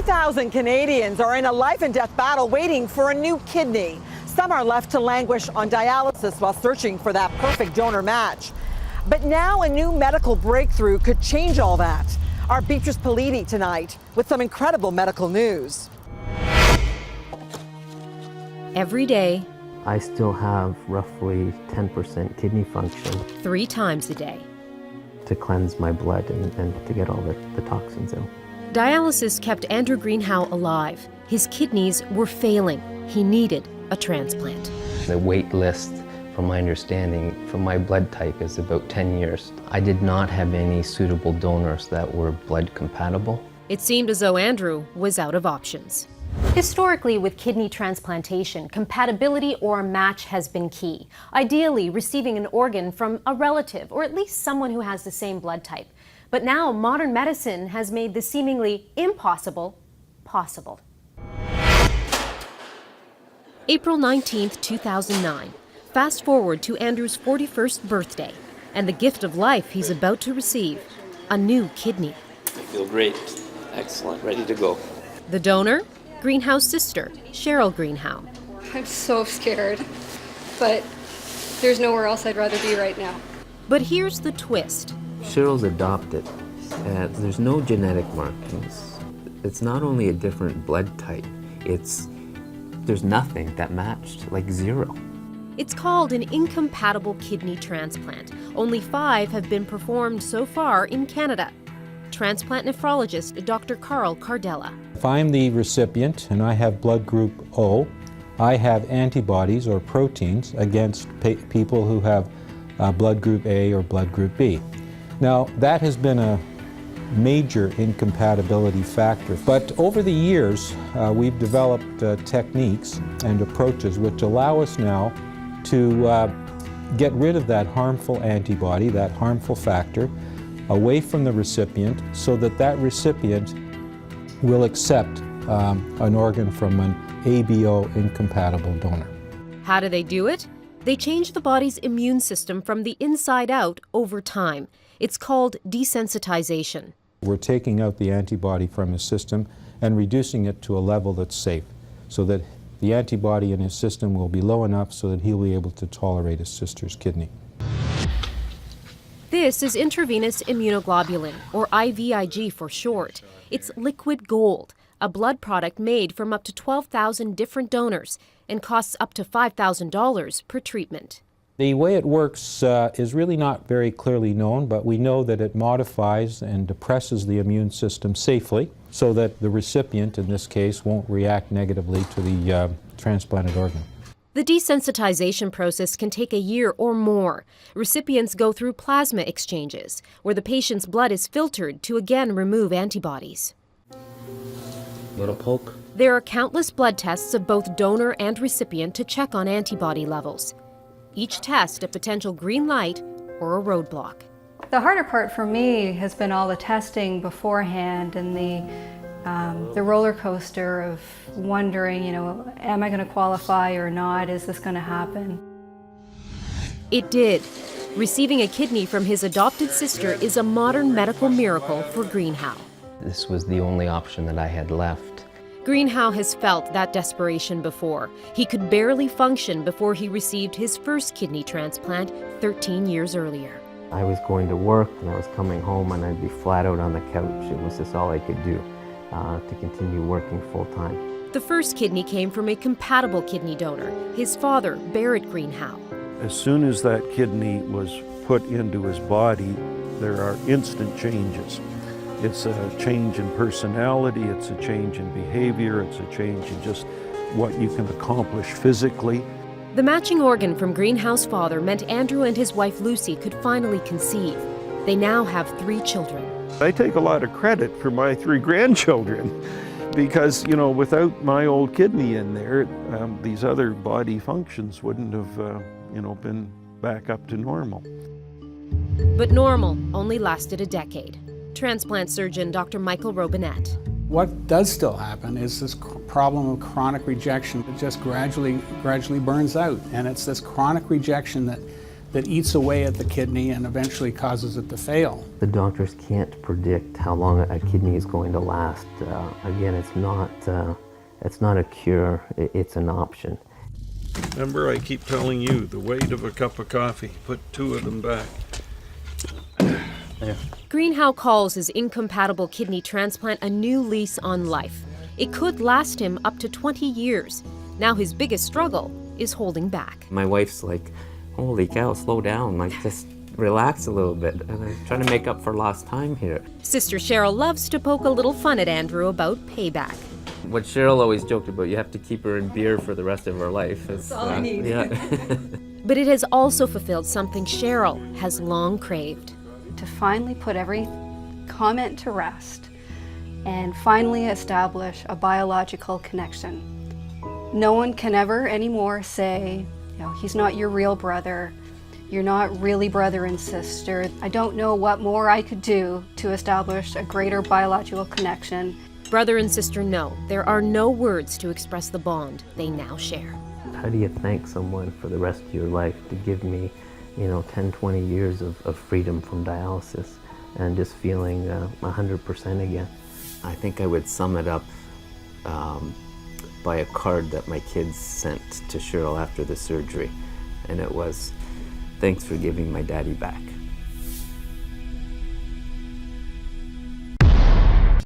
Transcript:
3,000 Canadians are in a life and death battle waiting for a new kidney. Some are left to languish on dialysis while searching for that perfect donor match. But now a new medical breakthrough could change all that. Our Beatrice Politi tonight with some incredible medical news. Every day, I still have roughly 10% kidney function 3 times a day. to cleanse my blood and to get all the toxins out. Dialysis kept Andrew Greenhow alive. His kidneys were failing. He needed a transplant. The wait list, from my understanding, from my blood type is about 10 years. I did not have any suitable donors that were blood compatible. It seemed as though Andrew was out of options. Historically, with kidney transplantation, compatibility or a match has been key. Ideally, receiving an organ from a relative or at least someone who has the same blood type. But now, modern medicine has made the seemingly impossible possible. April 19th, 2009. Fast forward to Andrew's 41st birthday and the gift of life he's about to receive, a new kidney. I feel great. Excellent. Ready to go. The donor? Greenhow's sister, Cheryl Greenhow. I'm so scared, but there's nowhere else I'd rather be right now. But here's the twist. Cheryl's adopted. There's no genetic markings. It's not only a different blood type, there's nothing that matched, like zero. It's called an incompatible kidney transplant. Only 5 have been performed so far in Canada. Transplant nephrologist Dr. Carl Cardella. If I'm the recipient and I have blood group O, I have antibodies or proteins against people who have blood group A or blood group B. Now, that has been a major incompatibility factor. But over the years, we've developed techniques and approaches which allow us now to get rid of that harmful antibody, that harmful factor, away from the recipient so that that recipient will accept an organ from an ABO incompatible donor. How do they do it? They change the body's immune system from the inside out over time. It's called desensitization. We're taking out the antibody from his system and reducing it to a level that's safe so that the antibody in his system will be low enough so that he'll be able to tolerate his sister's kidney. This is intravenous immunoglobulin, or IVIG for short. It's liquid gold, a blood product made from up to 12,000 different donors and costs up to $5,000 per treatment. The way it works is really not very clearly known, but we know that it modifies and depresses the immune system safely so that the recipient, in this case, won't react negatively to the transplanted organ. The desensitization process can take a year or more. Recipients go through plasma exchanges, where the patient's blood is filtered to again remove antibodies. Little poke. There are countless blood tests of both donor and recipient to check on antibody levels. Each test a potential green light or a roadblock. The harder part for me has been all the testing beforehand and the roller coaster of wondering, am I going to qualify or not? Is this going to happen? It did. Receiving a kidney from his adopted sister is a modern medical miracle for Greenhow. This was the only option that I had left. Greenhow has felt that desperation before. He could barely function before he received his first kidney transplant 13 years earlier. I was going to work and I was coming home and I'd be flat out on the couch. It was just all I could do to continue working full time. The first kidney came from a compatible kidney donor, his father, Barrett Greenhow. As soon as that kidney was put into his body, there are instant changes. It's a change in personality, it's a change in behavior, it's a change in just what you can accomplish physically. The matching organ from Greenhow's father meant Andrew and his wife Lucy could finally conceive. They now have 3 children. I take a lot of credit for my 3 grandchildren because, without my old kidney in there, these other body functions wouldn't have, been back up to normal. But normal only lasted a decade. Transplant surgeon Dr. Michael Robinette. What does still happen is this problem of chronic rejection. It just gradually burns out, and it's this chronic rejection that eats away at the kidney and eventually causes it to fail. The doctors can't predict how long a kidney is going to last. Again, it's not a cure, it's an option. Remember, I keep telling you, the weight of a cup of coffee. Put 2 of them back. There. Greenhow calls his incompatible kidney transplant a new lease on life. It could last him up to 20 years. Now his biggest struggle is holding back. My wife's like, holy cow, slow down, like just relax a little bit. And I'm trying to make up for lost time here. Sister Cheryl loves to poke a little fun at Andrew about payback. What Cheryl always joked about, you have to keep her in beer for the rest of her life. That's all I need. Yeah. But it has also fulfilled something Cheryl has long craved. To finally put every comment to rest and finally establish a biological connection. No one can ever anymore say, he's not your real brother, you're not really brother and sister. I don't know what more I could do to establish a greater biological connection. Brother and sister know there are no words to express the bond they now share. How do you thank someone for the rest of your life to give me 10, 20 years of freedom from dialysis and just feeling 100% again? I think I would sum it up by a card that my kids sent to Cheryl after the surgery. And it was, thanks for giving my daddy back.